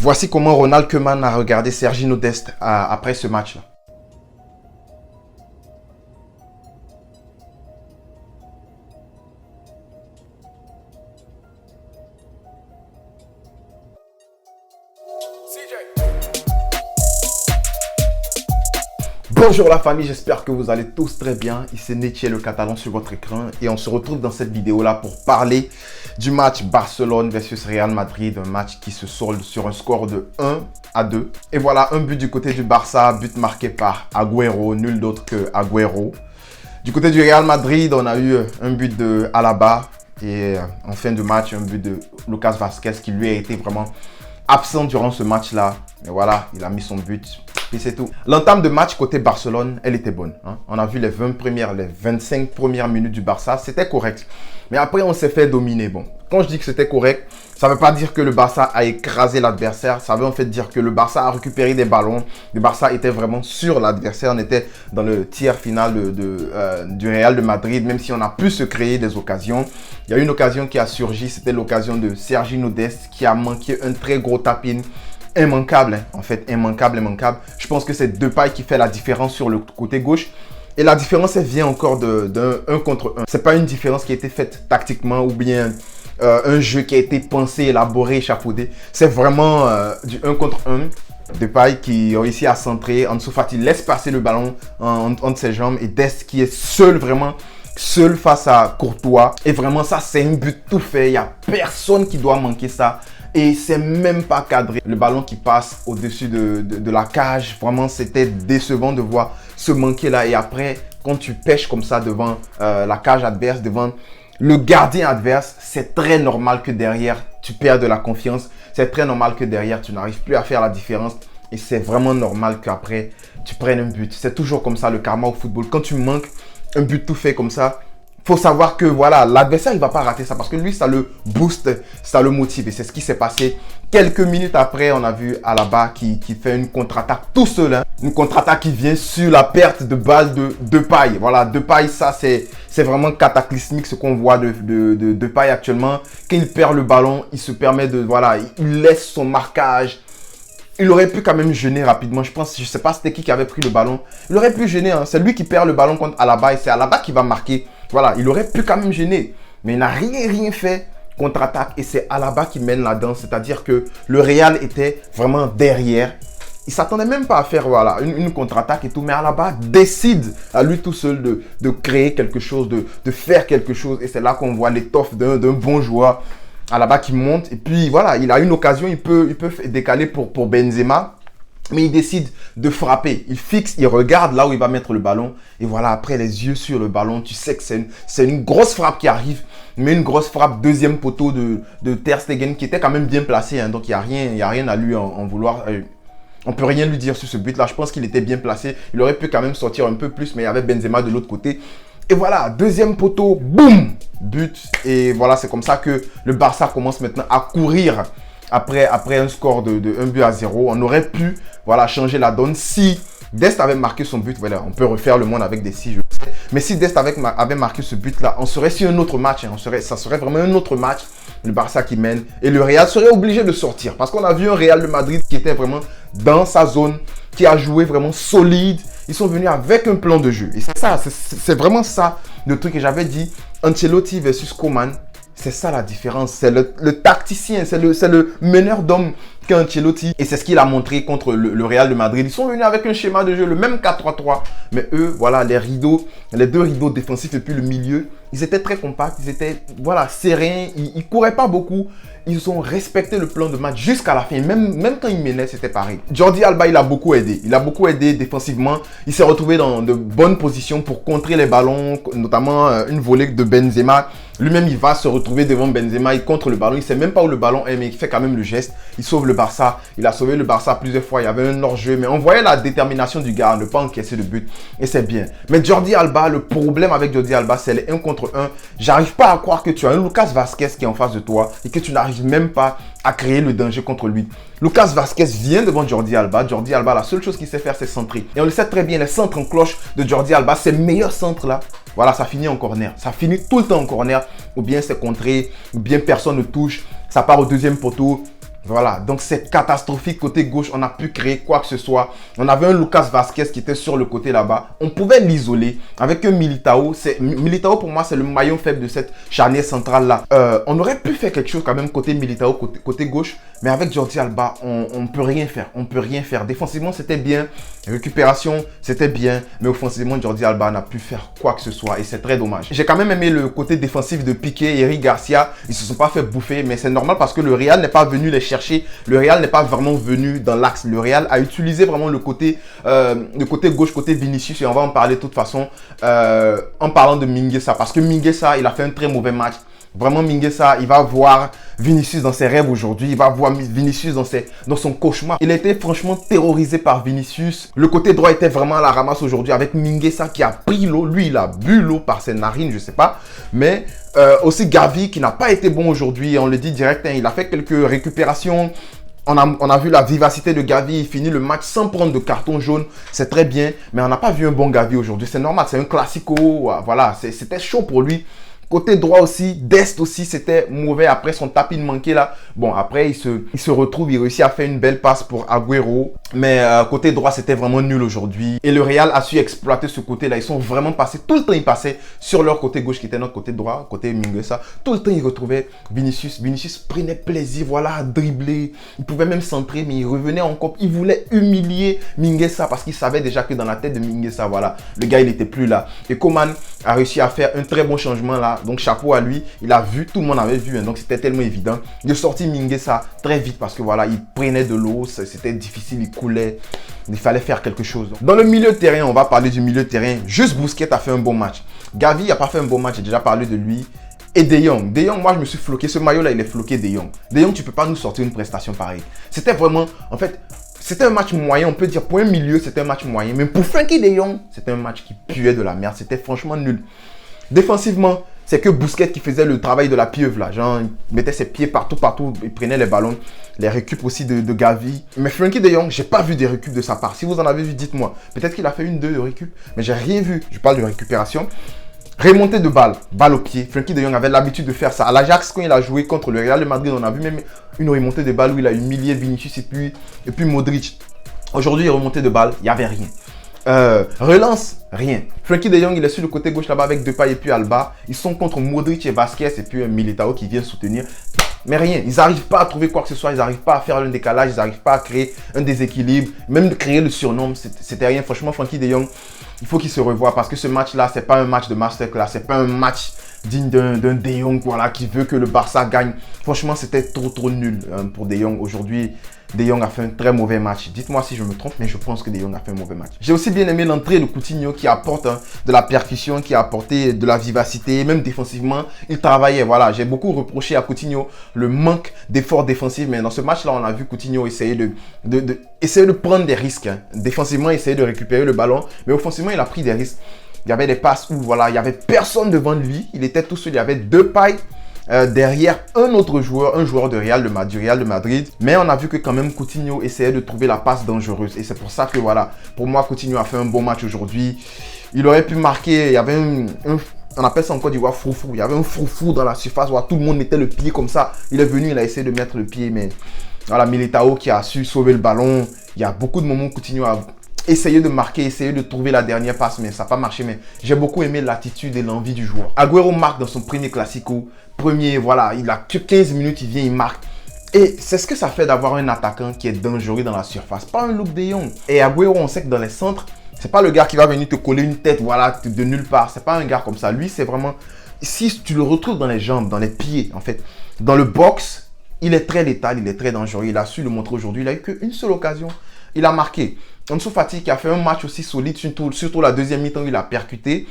Voici comment Ronald Koeman a regardé Sergiño Dest après ce match-là. Bonjour la famille, j'espère que vous allez tous très bien. Ici Nettier le Catalan sur votre écran et on se retrouve dans cette vidéo là pour parler du match Barcelone versus Real Madrid, un match qui se solde sur un score de 1-2. Et voilà, un but du côté du Barça, but marqué par Agüero, nul d'autre que Agüero. Du côté du Real Madrid, on a eu un but de Alaba et en fin de match, un but de Lucas Vázquez qui lui a été vraiment absent durant ce match là. Mais voilà, il a mis son but. Et c'est tout. L'entame de match côté Barcelone, elle était bonne. Hein. On a vu les 25 premières minutes du Barça. C'était correct. Mais après, on s'est fait dominer. Bon, quand je dis que c'était correct, ça ne veut pas dire que le Barça a écrasé l'adversaire. Ça veut en fait dire que le Barça a récupéré des ballons. Le Barça était vraiment sur l'adversaire. On était dans le tiers final du Real de Madrid. Même si on a pu se créer des occasions. Il y a une occasion qui a surgi. C'était l'occasion de Sergiño Dest qui a manqué un très gros tap-in. Immanquable, hein. En fait, immanquable. Je pense que c'est Depay qui fait la différence sur le côté gauche. Et la différence, elle vient encore d'un 1 contre 1. C'est pas une différence qui a été faite tactiquement ou bien un jeu qui a été pensé, élaboré, échafaudé. C'est vraiment du 1 contre 1. Depay qui réussit à centrer. Ansu Fati laisse passer le ballon entre ses jambes. Et Dest qui est seul, vraiment seul face à Courtois. Et vraiment, ça, c'est un but tout fait. Il n'y a personne qui doit manquer ça. Et c'est même pas cadré. Le ballon qui passe au-dessus de la cage, vraiment c'était décevant de voir ce manquer là. Et après, quand tu pêches comme ça devant la cage adverse, devant le gardien adverse, c'est très normal que derrière tu perds de la confiance. C'est très normal que derrière tu n'arrives plus à faire la différence. Et c'est vraiment normal qu'après tu prennes un but. C'est toujours comme ça le karma au football. Quand tu manques un but tout fait comme ça, faut savoir que voilà, l'adversaire il va pas rater ça parce que lui ça le booste, ça le motive et c'est ce qui s'est passé. Quelques minutes après, on a vu Alaba qui fait une contre-attaque tout seul, hein. Une contre-attaque qui vient sur la perte de balle de Depay. Voilà, Depay, ça c'est vraiment cataclysmique ce qu'on voit de Depay actuellement. Quand il perd le ballon, il se permet de voilà, il laisse son marquage. Il aurait pu quand même gêner rapidement. Je sais pas c'était qui avait pris le ballon. Il aurait pu gêner, hein. C'est lui qui perd le ballon contre Alaba et c'est Alaba qui va marquer. Voilà, il aurait pu quand même gêner. Mais il n'a rien fait contre-attaque. Et c'est Alaba qui mène la danse. C'est-à-dire que le Real était vraiment derrière. Il ne s'attendait même pas à faire voilà, une contre-attaque et tout. Mais Alaba décide à lui tout seul de créer quelque chose, de faire quelque chose. Et c'est là qu'on voit l'étoffe d'un bon joueur. Alaba qui monte. Et puis voilà, il a une occasion. Il peut décaler pour Benzema. Mais il décide de frapper. Il fixe, il regarde là où il va mettre le ballon. Et voilà, après les yeux sur le ballon, tu sais que c'est une grosse frappe qui arrive. Mais une grosse frappe, deuxième poteau de Ter Stegen qui était quand même bien placé. Hein, donc il n'y a rien à lui en vouloir. On ne peut rien lui dire sur ce but-là. Je pense qu'il était bien placé. Il aurait pu quand même sortir un peu plus, mais il y avait Benzema de l'autre côté. Et voilà, deuxième poteau, boum, but. Et voilà, c'est comme ça que le Barça commence maintenant à courir. Après un score de 1-0, on aurait pu voilà, changer la donne si Dest avait marqué son but. Voilà, on peut refaire le monde avec des si, je sais. Mais si Dest avait marqué ce but-là, on serait sur un autre match. Hein. Ça serait vraiment un autre match. Le Barça qui mène. Et le Real serait obligé de sortir. Parce qu'on a vu un Real de Madrid qui était vraiment dans sa zone, qui a joué vraiment solide. Ils sont venus avec un plan de jeu. Et c'est ça, c'est vraiment ça le truc que j'avais dit. Ancelotti versus Koeman. C'est ça la différence, c'est le tacticien, c'est le meneur d'hommes qu'Ancelotti. Et c'est ce qu'il a montré contre le Real de Madrid. Ils sont venus avec un schéma de jeu, le même 4-3-3. Mais eux, voilà, les deux rideaux défensifs et puis le milieu, ils étaient très compacts, ils étaient voilà, sereins, ils ne couraient pas beaucoup. Ils ont respecté le plan de match jusqu'à la fin. Même quand ils menaient, c'était pareil. Jordi Alba, il a beaucoup aidé. Il a beaucoup aidé défensivement. Il s'est retrouvé dans de bonnes positions pour contrer les ballons, notamment une volée de Benzema. Lui-même, il va se retrouver devant Benzema. Il contre le ballon. Il ne sait même pas où le ballon est, mais il fait quand même le geste. Il sauve le Barça. Il a sauvé le Barça plusieurs fois. Il y avait un hors-jeu, mais on voyait la détermination du gars à ne pas encaisser de but. Et c'est bien. Mais Jordi Alba, le problème avec Jordi Alba, c'est les 1 contre 1. J'arrive pas à croire que tu as un Lucas Vázquez qui est en face de toi et que tu n'arrives même pas à créer le danger contre lui. Lucas Vázquez vient devant Jordi Alba. Jordi Alba, la seule chose qu'il sait faire, c'est centrer. Et on le sait très bien, les centres en cloche de Jordi Alba, ces meilleurs centres là, voilà, ça finit en corner. Ça finit tout le temps en corner. Ou bien c'est contré, ou bien personne ne touche. Ça part au deuxième poteau. Voilà, donc c'est catastrophique côté gauche, on n'a pu créer quoi que ce soit. On avait un Lucas Vazquez qui était sur le côté là-bas. On pouvait l'isoler avec un Militao. Militao pour moi c'est le maillon faible de cette charnière centrale là. On aurait pu faire quelque chose quand même côté Militao, côté gauche. Mais avec Jordi Alba, on peut rien faire. On peut rien faire. Défensivement c'était bien, récupération c'était bien. Mais offensivement Jordi Alba n'a pu faire quoi que ce soit et c'est très dommage. J'ai quand même aimé le côté défensif de Piqué et Eric Garcia. Ils se sont pas fait bouffer mais c'est normal parce que le Real n'est pas venu les chercher. Le Real n'est pas vraiment venu dans l'axe. Le Real a utilisé vraiment le côté gauche, côté Vinicius. Et on va en parler de toute façon en parlant de Mingueza. Parce que Mingueza, il a fait un très mauvais match. Vraiment, Mingueza, il va voir Vinicius dans ses rêves aujourd'hui. Il va voir Vinicius dans son cauchemar. Il a été franchement terrorisé par Vinicius. Le côté droit était vraiment à la ramasse aujourd'hui avec Mingueza qui a pris l'eau. Lui, il a bu l'eau par ses narines, je sais pas. Mais aussi Gavi qui n'a pas été bon aujourd'hui. On le dit direct, hein, il a fait quelques récupérations. On a vu la vivacité de Gavi, il finit le match sans prendre de carton jaune, c'est très bien. Mais on n'a pas vu un bon Gavi aujourd'hui, c'est normal, c'est un classico, voilà, c'était chaud pour lui. Côté droit aussi, Dest aussi, c'était mauvais après son tapis de manqué là. Bon, après, il se retrouve, il réussit à faire une belle passe pour Agüero. Mais côté droit, c'était vraiment nul aujourd'hui. Et le Real a su exploiter ce côté-là. Ils sont vraiment passés, tout le temps, ils passaient sur leur côté gauche qui était notre côté droit, côté Mingueza. Tout le temps, ils retrouvaient Vinicius. Vinicius prenait plaisir, voilà, à dribbler. Il pouvait même centrer, mais il revenait encore. Il voulait humilier Mingueza parce qu'il savait déjà que dans la tête de Mingueza, voilà, le gars, il n'était plus là. Et Coman a réussi à faire un très bon changement là. Donc chapeau à lui, il a vu, tout le monde avait vu, hein, donc c'était tellement évident. Il a sorti Mingueza très vite parce que voilà, il prenait de l'eau, c'était difficile, il coulait, il fallait faire quelque chose. Dans le milieu de terrain, on va parler du milieu de terrain. Juste Busquets a fait un bon match. Gavi n'a pas fait un bon match, j'ai déjà parlé de lui. Et De Jong, moi je me suis floqué, ce maillot là il est floqué De Jong. De Jong, tu peux pas nous sortir une prestation pareille. C'était vraiment, en fait, c'était un match moyen, on peut dire pour un milieu c'était un match moyen. Mais pour Frenkie De Jong, c'était un match qui puait de la merde, c'était franchement nul. Défensivement, c'est que Busquets qui faisait le travail de la pieuvre là. Genre, il mettait ses pieds partout, il prenait les ballons. Les récup aussi de Gavi. Mais Frenkie De Jong, j'ai pas vu des récup de sa part. Si vous en avez vu, dites-moi. Peut-être qu'il a fait une, deux de récup, mais j'ai rien vu. Je parle de récupération. Remontée de balle au pied. Frenkie De Jong avait l'habitude de faire ça. À l'Ajax, quand il a joué contre le Real de Madrid, on a vu même une remontée de balle où il a humilié Vinicius et puis Modric. Aujourd'hui, remontée de balle, il n'y avait rien. Relance, rien. Frenkie De Jong, il est sur le côté gauche là-bas avec Depay et puis Alba. Ils sont contre Modric et Vazquez et puis Militao qui vient soutenir. Mais rien, ils n'arrivent pas à trouver quoi que ce soit, ils n'arrivent pas à faire un décalage, ils n'arrivent pas à créer un déséquilibre, même de créer le surnom, c'était rien. Franchement, Frenkie De Jong, il faut qu'il se revoie parce que ce match-là, c'est pas un match de masterclass, c'est pas un match digne d'un De Jong voilà, qui veut que le Barça gagne. Franchement, c'était trop nul pour De Jong aujourd'hui. De Jong a fait un très mauvais match. Dites-moi si je me trompe, mais je pense que De Jong a fait un mauvais match. J'ai aussi bien aimé l'entrée de Coutinho qui apporte de la percussion, qui a apporté de la vivacité, même défensivement. Il travaillait, voilà. J'ai beaucoup reproché à Coutinho le manque d'efforts défensifs, mais dans ce match-là, on a vu Coutinho essayer de prendre des risques. Hein. Défensivement, essayer de récupérer le ballon, mais offensivement, il a pris des risques. Il y avait des passes où, voilà, il n'y avait personne devant lui. Il était tout seul, il y avait Depay. Derrière un autre joueur, un joueur du Real de Madrid. Mais on a vu que quand même Coutinho essayait de trouver la passe dangereuse. Et c'est pour ça que voilà, pour moi Coutinho a fait un bon match aujourd'hui. Il aurait pu marquer, il y avait on appelle ça en Côte d'Ivoire froufrou. Il y avait un froufrou dans la surface où tout le monde mettait le pied comme ça. Il est venu, il a essayé de mettre le pied. Mais voilà, Militao qui a su sauver le ballon. Il y a beaucoup de moments où Coutinho a essayé de marquer, essayé de trouver la dernière passe, mais ça n'a pas marché. Mais j'ai beaucoup aimé l'attitude et l'envie du joueur. Agüero marque dans son premier Classico. Voilà, il a que 15 minutes, il vient, il marque. Et c'est ce que ça fait d'avoir un attaquant qui est dangereux dans la surface. Pas un Luuk De Jong. Et Agüero, on sait que dans les centres, c'est pas le gars qui va venir te coller une tête, voilà, de nulle part. C'est pas un gars comme ça. Lui, c'est vraiment... Si tu le retrouves dans les jambes, dans les pieds, en fait, dans le box, il est très létal, il est très dangereux. Il a su le montrer aujourd'hui. Il a eu qu'une seule occasion. Il a marqué. Ansu Fati qui a fait un match aussi solide, surtout la deuxième mi-temps, il a percuté.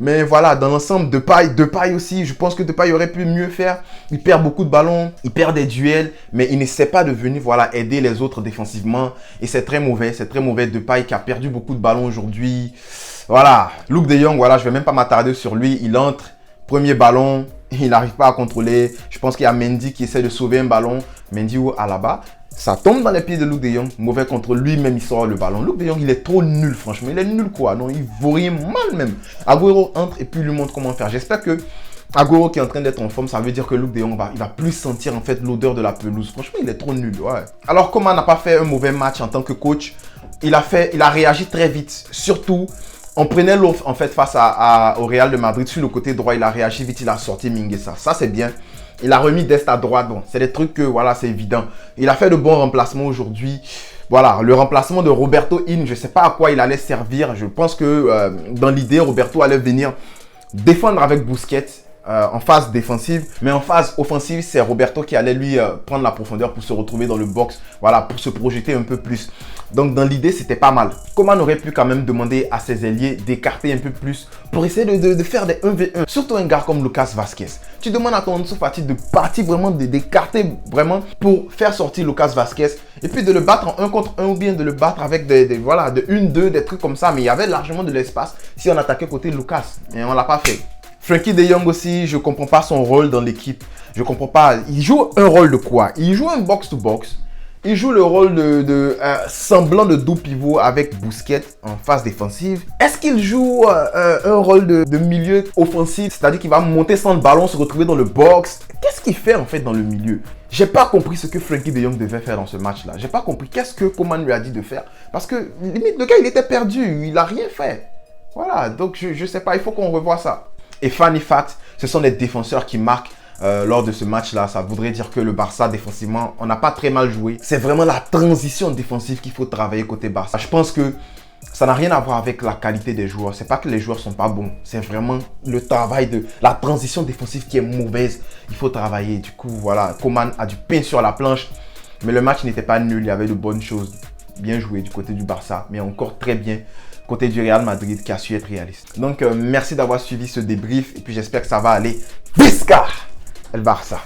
Mais voilà, dans l'ensemble, Depay aussi, je pense que Depay aurait pu mieux faire. Il perd beaucoup de ballons, il perd des duels, mais il n'essaie pas de venir voilà, aider les autres défensivement. Et c'est très mauvais, Depay qui a perdu beaucoup de ballons aujourd'hui. Voilà, Luuk De Jong, voilà, je ne vais même pas m'attarder sur lui. Il entre, premier ballon, il n'arrive pas à contrôler. Je pense qu'il y a Mendy qui essaie de sauver un ballon. Mendy ou Alaba. Ça tombe dans les pieds de Luuk De Jong. Mauvais contrôle. Lui-même, il sort le ballon. Luuk De Jong, il est trop nul, franchement. Il est nul, quoi. Non, il vaut rien mal, même. Agüero entre et puis lui montre comment faire. J'espère que Agüero qui est en train d'être en forme, ça veut dire que Luuk de Jong il va plus sentir en fait l'odeur de la pelouse. Franchement, il est trop nul. Ouais. Alors, Coman n'a pas fait un mauvais match en tant que coach. Il a réagi très vite. Surtout, on prenait l'offre en fait face au Real de Madrid sur le côté droit. Il a réagi vite, il a sorti Mingueza. Ça, c'est bien. Il a remis Dest à droite. Bon, c'est des trucs que, voilà, c'est évident. Il a fait de bons remplacements aujourd'hui. Voilà, le remplacement de Roberto In, je ne sais pas à quoi il allait servir. Je pense que dans l'idée, Roberto allait venir défendre avec Busquets en phase défensive. Mais en phase offensive, c'est Roberto qui allait lui prendre la profondeur pour se retrouver dans le box. Voilà, pour se projeter un peu plus. Donc, dans l'idée, c'était pas mal. Coman aurait pu quand même demander à ses ailiers d'écarter un peu plus pour essayer de faire des 1v1. Surtout un gars comme Lucas Vazquez. Tu demandes à ton Ansu Fati de partir vraiment, d'écarter vraiment pour faire sortir Lucas Vazquez. Et puis de le battre en 1 contre 1 ou bien de le battre avec voilà, de 1-2, des trucs comme ça. Mais il y avait largement de l'espace si on attaquait côté Lucas. Et on l'a pas fait. Frenkie de Jong aussi, je comprends pas son rôle dans l'équipe. Je comprends pas. Il joue un rôle de quoi? Il joue un box-to-box. Il joue le rôle de semblant de double pivot avec Busquets en phase défensive. Est-ce qu'il joue un rôle de milieu offensif? C'est-à-dire qu'il va monter sans le ballon, se retrouver dans le box. Qu'est-ce qu'il fait en fait dans le milieu? J'ai pas compris ce que Frenkie de Jong devait faire dans ce match-là. J'ai pas compris qu'est-ce que Coman lui a dit de faire. Parce que limite, le gars, il était perdu. Il a rien fait. Voilà, donc je sais pas, il faut qu'on revoie ça. Et funny fact, ce sont les défenseurs qui marquent lors de ce match-là. Ça voudrait dire que le Barça, défensivement, on n'a pas très mal joué. C'est vraiment la transition défensive qu'il faut travailler côté Barça. Je pense que ça n'a rien à voir avec la qualité des joueurs. C'est pas que les joueurs sont pas bons. C'est vraiment le travail de la transition défensive qui est mauvaise. Il faut travailler. Du coup, voilà, Coman a du pain sur la planche. Mais le match n'était pas nul. Il y avait de bonnes choses. Bien joué du côté du Barça. Mais encore très bien côté du Real Madrid qui a su être réaliste. Donc, merci d'avoir suivi ce débrief. Et puis, j'espère que ça va aller. Visca el Barça!